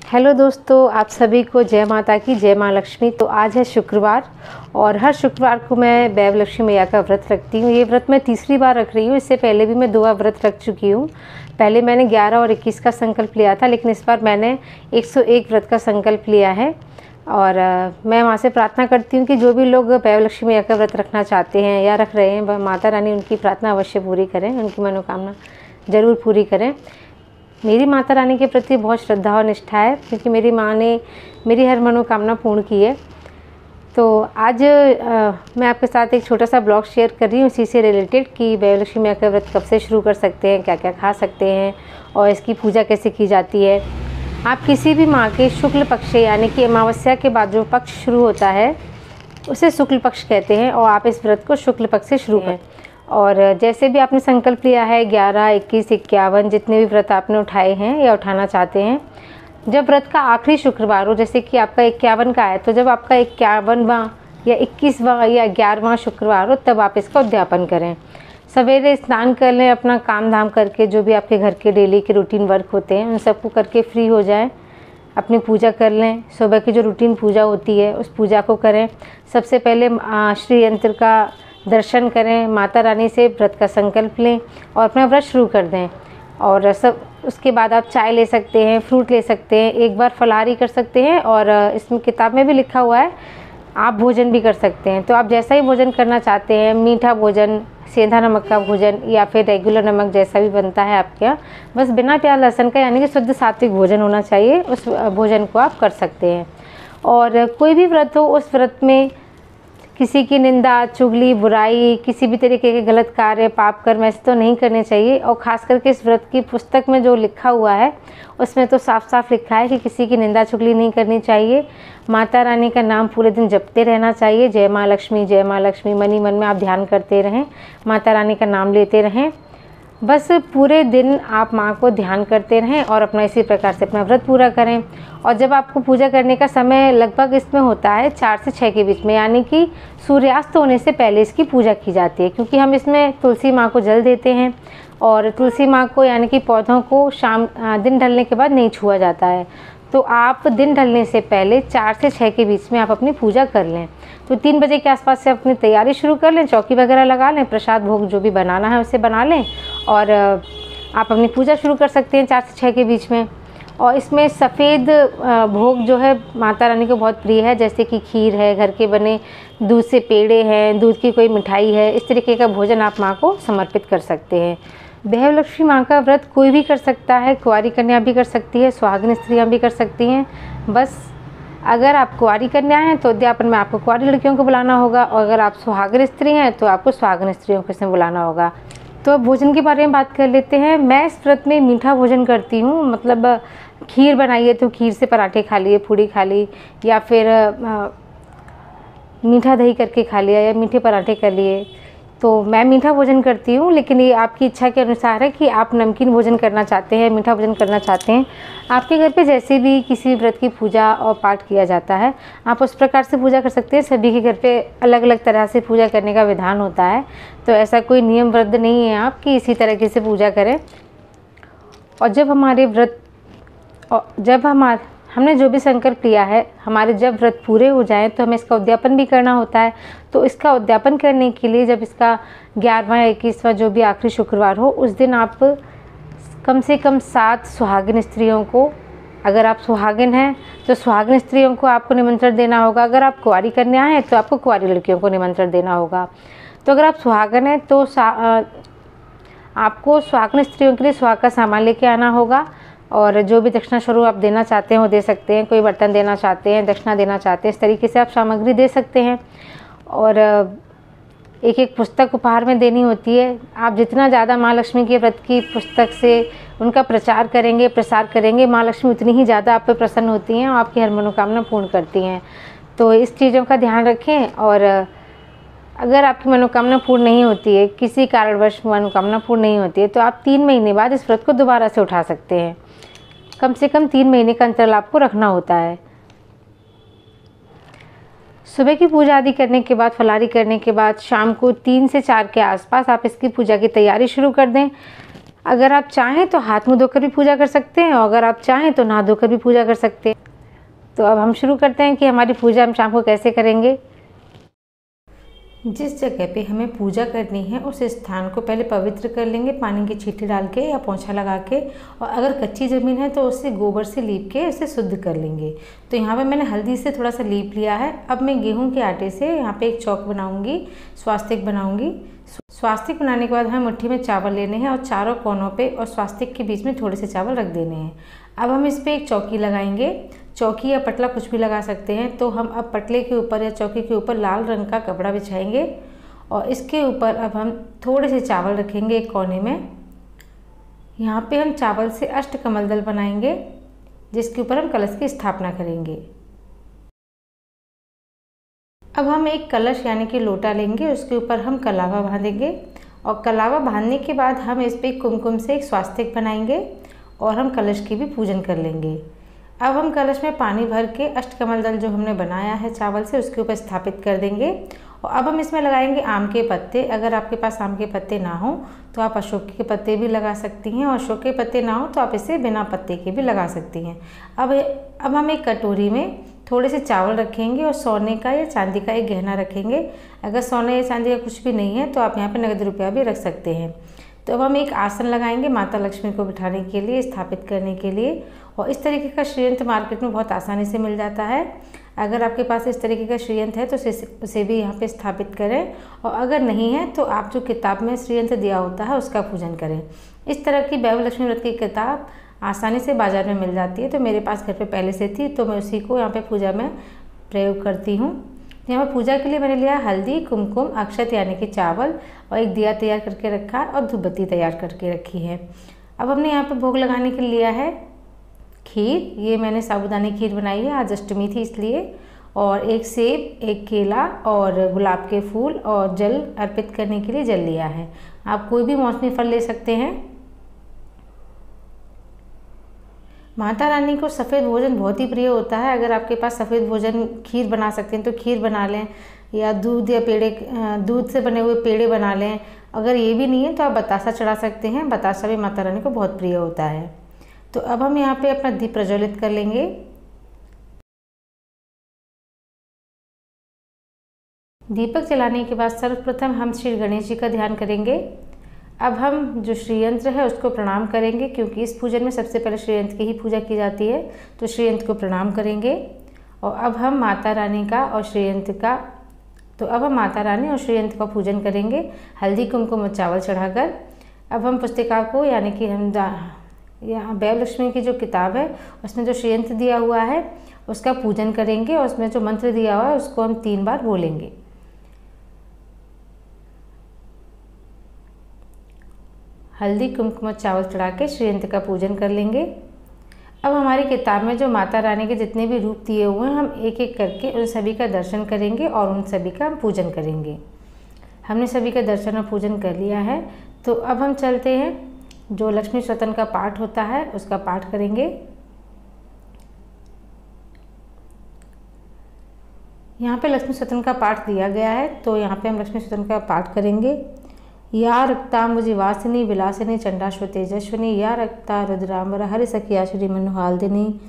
Hello दोस्तों, आप सभी को जय माता की, जय माँ लक्ष्मी। तो आज है शुक्रवार और हर शुक्रवार को मैं दैव लक्ष्मी मैया का व्रत रखती हूँ। ये व्रत मैं तीसरी बार रख रही हूँ। इससे पहले भी मैं 2 बार व्रत रख चुकी हूँ। पहले मैंने 11 और 21 का संकल्प लिया था, लेकिन इस बार मैंने 101 व्रत का संकल्प लिया है। और मैं वहाँ से प्रार्थना करती हूँ कि जो भी लोग दैव लक्ष्मी मैया का व्रत रखना चाहते हैं या रख रहे हैं, माता रानी उनकी प्रार्थना अवश्य पूरी करें, उनकी मनोकामना ज़रूर पूरी करें। मेरी माता रानी के प्रति बहुत श्रद्धा और निष्ठा है, क्योंकि मेरी माँ ने मेरी हर मनोकामना पूर्ण की है। तो आज मैं आपके साथ एक छोटा सा ब्लॉग शेयर कर रही हूँ इसी से रिलेटेड कि दैव लक्ष्मी मैया का व्रत कब से शुरू कर सकते हैं, क्या क्या खा सकते हैं और इसकी पूजा कैसे की जाती है। आप किसी भी माह के शुक्ल पक्ष यानी कि अमावस्या के बाद जो पक्ष शुरू होता है उसे शुक्ल पक्ष कहते हैं, और आप इस व्रत को शुक्ल पक्ष से शुरू करें। और जैसे भी आपने संकल्प लिया है 11, 21, 51 जितने भी व्रत आपने उठाए हैं या उठाना चाहते हैं, जब व्रत का आखिरी शुक्रवार हो, जैसे कि आपका 51 का है, तो जब आपका 51वां या 21वां या 11वां शुक्रवार हो तब आप इसका उद्यापन करें। सवेरे स्नान कर लें, अपना काम धाम करके जो भी आपके घर के डेली के रूटीन वर्क होते हैं उन सबको करके फ्री हो जाएं, अपनी पूजा कर लें। सुबह की जो रूटीन पूजा होती है उस पूजा को करें। सबसे पहले श्री यंत्र का दर्शन करें, माता रानी से व्रत का संकल्प लें और अपना व्रत शुरू कर दें। और सब उसके बाद आप चाय ले सकते हैं, फ्रूट ले सकते हैं, एक बार फलाहारी कर सकते हैं, और इसमें किताब में भी लिखा हुआ है आप भोजन भी कर सकते हैं। तो आप जैसा ही भोजन करना चाहते हैं, मीठा भोजन, सेंधा नमक का भोजन या फिर रेगुलर नमक जैसा भी बनता है आपके यहाँ, बस बिना प्याज लहसुन का यानी कि शुद्ध सात्विक भोजन होना चाहिए, उस भोजन को आप कर सकते हैं। और कोई भी व्रत हो, उस व्रत में किसी की निंदा, चुगली, बुराई, किसी भी तरीके के गलत कार्य, पाप कर्म ऐसे तो नहीं करने चाहिए। और ख़ास करके इस व्रत की पुस्तक में जो लिखा हुआ है उसमें तो साफ साफ लिखा है कि किसी की निंदा चुगली नहीं करनी चाहिए। माता रानी का नाम पूरे दिन जपते रहना चाहिए, जय माँ लक्ष्मी, जय माँ लक्ष्मी। मन ही मन में आप ध्यान करते रहें, माता रानी का नाम लेते रहें। बस पूरे दिन आप माँ को ध्यान करते रहें और अपना इसी प्रकार से अपना व्रत पूरा करें। और जब आपको पूजा करने का समय लगभग इसमें होता है 4 से 6 के बीच में, यानी कि सूर्यास्त होने से पहले इसकी पूजा की जाती है, क्योंकि हम इसमें तुलसी माँ को जल देते हैं और तुलसी माँ को यानी कि पौधों को दिन ढलने के बाद नहीं छुआ जाता है। तो आप दिन ढलने से पहले 4 से 6 के बीच में आप अपनी पूजा कर लें। तो 3 बजे के आसपास से अपनी तैयारी शुरू कर लें, चौकी वगैरह लगा लें, प्रसाद भोग जो भी बनाना है उसे बना लें और आप अपनी पूजा शुरू कर सकते हैं 4 से 6 के बीच में। और इसमें सफ़ेद भोग जो है माता रानी को बहुत प्रिय है, जैसे कि खीर है, घर के बने दूध से पेड़े हैं, दूध की कोई मिठाई है, इस तरीके का भोजन आप माँ को समर्पित कर सकते हैं। दैव लक्ष्मी माँ का व्रत कोई भी कर सकता है, कुंवारी कन्या भी कर सकती है, सुहागिन स्त्रियाँ भी कर सकती हैं। बस अगर आप कुंवारी कन्या हैं तो उद्यापन में आपको कुंवारी लड़कियों को बुलाना होगा, और अगर आप सुहागिन स्त्री हैं तो आपको सुहागिन स्त्रियों को इसमें बुलाना होगा। तो अब भोजन के बारे में बात कर लेते हैं। मैं इस व्रत में मीठा भोजन करती हूँ, मतलब खीर बनाइए तो खीर से पराठे खा लिए, पूड़ी खा ली, या फिर मीठा दही करके खा लिया या मीठे पराठे कर लिए। तो मैं मीठा भोजन करती हूँ, लेकिन ये आपकी इच्छा के अनुसार है कि आप नमकीन भोजन करना चाहते हैं, मीठा भोजन करना चाहते हैं। आपके घर पे जैसे भी किसी भी व्रत की पूजा और पाठ किया जाता है आप उस प्रकार से पूजा कर सकते हैं। सभी के घर पे अलग अलग तरह से पूजा करने का विधान होता है, तो ऐसा कोई नियमबद्ध नहीं है आप कि इसी तरीके से पूजा करें। और जब हमारे व्रत हमने जो भी संकल्प लिया है, हमारे जब व्रत पूरे हो जाएं तो हमें इसका उद्यापन भी करना होता है। तो इसका उद्यापन करने के लिए जब इसका 11वां या 21वां जो भी आखिरी शुक्रवार हो, उस दिन आप कम से कम 7 सुहागिन स्त्रियों को, अगर आप सुहागिन हैं तो सुहागिन स्त्रियों को आपको निमंत्रण देना होगा। अगर आप कुंवारी कन्या हैं तो आपको कुंवारी लड़कियों को निमंत्रण देना होगा। तो अगर आप सुहागन हैं तो आपको सुहागिन स्त्रियों के लिए सुहाग का सामान लेके आना होगा, और जो भी दक्षिणा स्वरूप आप देना चाहते हैं वो दे सकते हैं। कोई बर्तन देना चाहते हैं, दक्षिणा देना चाहते हैं, इस तरीके से आप सामग्री दे सकते हैं। और एक एक पुस्तक उपहार में देनी होती है। आप जितना ज़्यादा माँ लक्ष्मी के व्रत की पुस्तक से उनका प्रचार करेंगे, प्रसार करेंगे, माँ लक्ष्मी उतनी ही ज़्यादा आप पे प्रसन्न होती हैं और आपकी हर मनोकामना पूर्ण करती हैं। तो इस चीज़ों का ध्यान रखें। और अगर आपकी मनोकामना पूर्ण नहीं होती है, किसी कारणवश मनोकामना पूर्ण नहीं होती है, तो आप 3 महीने बाद इस व्रत को दोबारा से उठा सकते हैं। कम से कम 3 महीने का अंतराल आपको रखना होता है। सुबह की पूजा आदि करने के बाद, फलाहारी करने के बाद शाम को 3 से 4 के आसपास आप इसकी पूजा की तैयारी शुरू कर दें। अगर आप चाहें तो हाथ मुँह धोकर भी पूजा कर सकते हैं, और अगर आप चाहें तो नहा धोकर भी पूजा कर सकते हैं। तो अब हम शुरू करते हैं कि हमारी पूजा हम शाम को कैसे करेंगे। जिस जगह पे हमें पूजा करनी है उस स्थान को पहले पवित्र कर लेंगे पानी की छींटी डाल के या पोंछा लगा के, और अगर कच्ची ज़मीन है तो उसे गोबर से लीप के उसे शुद्ध कर लेंगे। तो यहाँ पे मैंने हल्दी से थोड़ा सा लीप लिया है। अब मैं गेहूं के आटे से यहाँ पे एक चौक बनाऊंगी, स्वास्तिक बनाऊंगी। स्वास्तिक बनाने के बाद हमें मुट्ठी में चावल लेने हैं और चारों कोनों पे और स्वास्तिक के बीच में थोड़े से चावल रख देने हैं। अब हम इस पर एक चौकी लगाएंगे, चौकी या पटला कुछ भी लगा सकते हैं। तो हम अब पटले के ऊपर या चौकी के ऊपर लाल रंग का कपड़ा बिछाएंगे और इसके ऊपर अब हम थोड़े से चावल रखेंगे एक कोने में। यहाँ पे हम चावल से अष्टकमल दल बनाएंगे जिसके ऊपर हम कलश की स्थापना करेंगे। अब हम एक कलश यानी कि लोटा लेंगे, उसके ऊपर हम कलावा बांधेंगे और कलावा बांधने के बाद हम इस पर कुमकुम से एक स्वास्तिक बनाएंगे और हम कलश की भी पूजन कर लेंगे। अब हम कलश में पानी भर के अष्टकमल दल जो हमने बनाया है चावल से उसके ऊपर स्थापित कर देंगे। और अब हम इसमें लगाएंगे आम के पत्ते। अगर आपके पास आम के पत्ते ना हो तो आप अशोक के पत्ते भी लगा सकती हैं, और अशोक के पत्ते ना हो तो आप इसे बिना पत्ते के भी लगा सकती हैं। अब हम एक कटोरी में थोड़े से चावल रखेंगे और सोने का या चांदी का एक गहना रखेंगे। अगर सोने या चांदी का कुछ भी नहीं है तो आप यहाँ पे नगद रुपया भी रख सकते हैं। तो अब हम एक आसन लगाएंगे माता लक्ष्मी को बिठाने के लिए, स्थापित करने के लिए। और इस तरीके का श्रीयंत्र मार्केट में बहुत आसानी से मिल जाता है। अगर आपके पास इस तरीके का श्रीयंत्र है तो उसे भी यहाँ पे स्थापित करें, और अगर नहीं है तो आप जो किताब में श्रीयंत्र दिया होता है उसका पूजन करें। इस तरह की वैभव लक्ष्मी व्रत की किताब आसानी से बाज़ार में मिल जाती है। तो मेरे पास घर पे पहले से थी तो मैं उसी को यहाँ पे पूजा में प्रयोग करती हूँ। यहाँ पर पूजा के लिए मैंने लिया हल्दी, कुमकुम, अक्षत यानी कि चावल, और एक दिया तैयार करके रखा और धूपबत्ती तैयार करके रखी है। अब हमने यहाँ पे भोग लगाने के लिए लिया है खीर। ये मैंने साबूदाने खीर बनाई है, आज अष्टमी थी इसलिए। और एक सेब, एक केला और गुलाब के फूल और जल अर्पित करने के लिए जल लिया है। आप कोई भी मौसमी फल ले सकते हैं। माता रानी को सफ़ेद भोजन बहुत ही प्रिय होता है। अगर आपके पास सफ़ेद भोजन खीर बना सकते हैं तो खीर बना लें, या दूध या पेड़े, दूध से बने हुए पेड़े बना लें। अगर ये भी नहीं है तो आप बतासा चढ़ा सकते हैं, बतासा भी माता रानी को बहुत प्रिय होता है। तो अब हम यहाँ पे अपना दीप प्रज्वलित कर लेंगे। दीपक जलाने के बाद सर्वप्रथम हम श्री गणेश जी का ध्यान करेंगे। अब हम जो श्रीयंत्र है उसको प्रणाम करेंगे, क्योंकि इस पूजन में सबसे पहले श्रीयंत्र की ही पूजा की जाती है। तो श्रीयंत्र को प्रणाम करेंगे। और अब हम माता रानी का और श्रीयंत्र का अब हम माता रानी और श्रीयंत्र का पूजन करेंगे हल्दी, कुमकुम और चावल चढ़ाकर। अब हम पुस्तिका को यानी कि हम यहाँ वैभव लक्ष्मी की जो किताब है उसमें जो श्रीयंत्र दिया हुआ है उसका पूजन करेंगे, और उसमें जो मंत्र दिया हुआ है उसको हम 3 बार बोलेंगे। हल्दी, कुमकुम और चावल चढ़ा के श्रीयंत्र का पूजन कर लेंगे। अब हमारी किताब में जो माता रानी के जितने भी रूप दिए हुए हैं हम एक एक करके उन सभी का दर्शन करेंगे और उन सभी का हम पूजन करेंगे। हमने सभी का दर्शन और पूजन कर लिया है। तो अब हम चलते हैं, जो लक्ष्मी स्तोत्र का पाठ होता है उसका पाठ करेंगे। यहाँ पे लक्ष्मी स्तोत्र का पाठ दिया गया है, तो यहाँ पे हम लक्ष्मी स्तोत्र का पाठ करेंगे। या रक्ताम्बुजिवासिनी विलासिनी चंडाश्व तेजस्विनी, या रक्ता रुद्रांबर हरि सखिया श्री मनोहाल्दिनी,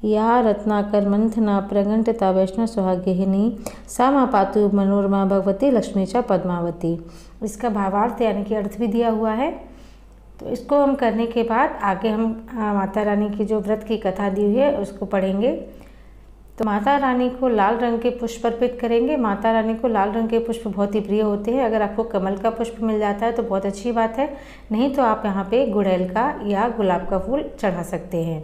या रत्नाकर मंथना प्रगंटिता वैष्णव सुहागिनी, सा माँ पातु मनोरमा भगवती लक्ष्मी च पद्मावती। इसका भावार्थ यानी कि अर्थ भी दिया हुआ है। तो इसको हम करने के बाद आगे हम माता रानी की जो व्रत की कथा दी हुई है उसको पढ़ेंगे। तो माता रानी को लाल रंग के पुष्प अर्पित करेंगे। माता रानी को लाल रंग के पुष्प बहुत ही प्रिय होते हैं। अगर आपको कमल का पुष्प मिल जाता है तो बहुत अच्छी बात है, नहीं तो आप यहाँ पे गुड़ैल का या गुलाब का फूल चढ़ा सकते हैं।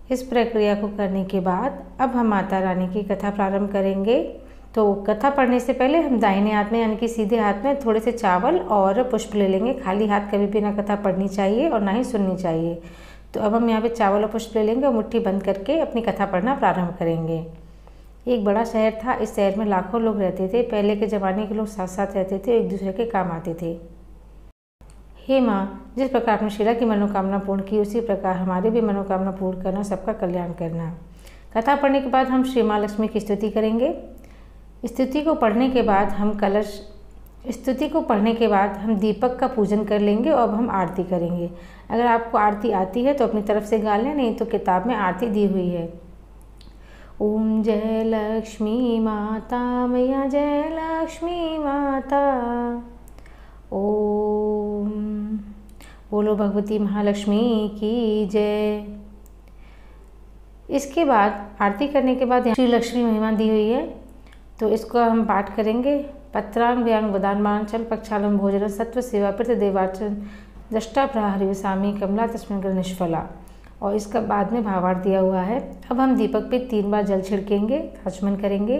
इस प्रक्रिया को करने के बाद अब हम माता रानी की कथा प्रारंभ करेंगे। तो कथा पढ़ने से पहले हम दाहिने हाथ में यानी कि सीधे हाथ में थोड़े से चावल और पुष्प ले लेंगे। खाली हाथ कभी भी ना कथा पढ़नी चाहिए और ना ही सुननी चाहिए। तो अब हम यहाँ पे चावल और पुष्प ले लेंगे और मुट्ठी बंद करके अपनी कथा पढ़ना प्रारंभ करेंगे। एक बड़ा शहर था, इस शहर में लाखों लोग रहते थे। पहले के ज़माने के लोग साथ साथ रहते थे, एक दूसरे के काम आते थे। हे माँ, जिस प्रकार आपने शीला की मनोकामना पूर्ण की उसी प्रकार हमारी भी मनोकामना पूर्ण करना, सबका कल्याण करना। कथा पढ़ने के बाद हम श्री माँ लक्ष्मी की स्तुति करेंगे। स्तुति को पढ़ने के बाद हम कलश स्तुति को पढ़ने के बाद हम दीपक का पूजन कर लेंगे और अब हम आरती करेंगे। अगर आपको आरती आती है तो अपनी तरफ से गा लें, नहीं तो किताब में आरती दी हुई है। ओम जय लक्ष्मी माता मैया, जय लक्ष्मी माता। ओम बोलो भगवती महालक्ष्मी की जय। इसके बाद आरती करने के बाद श्री लक्ष्मी महिमा दी हुई है, तो इसको हम पाठ करेंगे। पत्रांग व्यांग वदान चल पक्षालम भोजन सत्व सेवा प्रत देवार्चन दष्टा प्रहरी स्वामी कमला तस्मिन कर निष्फला। और इसका बाद में भावार्थ दिया हुआ है। अब हम दीपक पे 3 बार जल छिड़केंगे, आचमन करेंगे।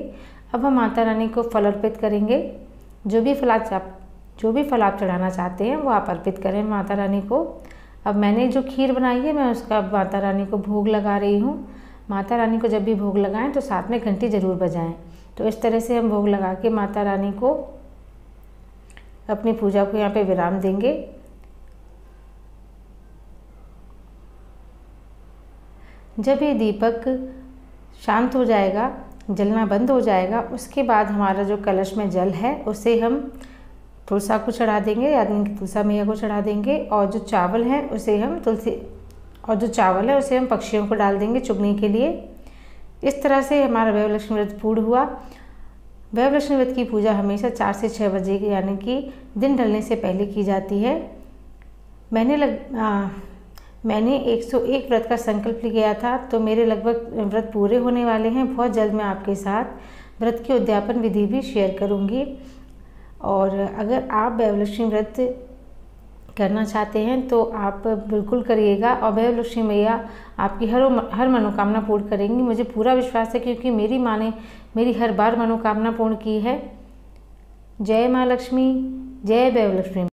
अब हम माता रानी को फल अर्पित करेंगे। जो भी फल आप चढ़ाना चाहते हैं वो आप अर्पित करें माता रानी को। अब मैंने जो खीर बनाई है मैं उसका माता रानी को भोग लगा रही हूँ। माता रानी को जब भी भोग लगाएं तो साथ में घंटी ज़रूर बजाएं। तो इस तरह से हम भोग लगा के माता रानी को अपनी पूजा को यहाँ पे विराम देंगे। जब ये दीपक शांत हो जाएगा, जलना बंद हो जाएगा, उसके बाद हमारा जो कलश में जल है उसे हम तुलसा को चढ़ा देंगे, यानी कि तुलसा मैया को चढ़ा देंगे। और जो चावल है उसे हम पक्षियों को डाल देंगे चुगने के लिए। इस तरह से हमारा वैभव व्रत पूर्ण हुआ। वैभव व्रत की पूजा हमेशा 4 से 6 बजे यानी कि दिन ढलने से पहले की जाती है। मैंने 101 व्रत का संकल्प लिया था, तो मेरे लगभग व्रत पूरे होने वाले हैं। बहुत जल्द मैं आपके साथ व्रत की उद्यापन विधि भी शेयर करूंगी। और अगर आप वैभव व्रत करना चाहते हैं तो आप बिल्कुल करिएगा, और वैभव मैया आपकी हर मनोकामना पूर्ण करेंगी। मुझे पूरा विश्वास है, क्योंकि मेरी माँ ने मेरी हर बार मनोकामना पूर्ण की है। जय माँ लक्ष्मी, जय वैभव लक्ष्मी।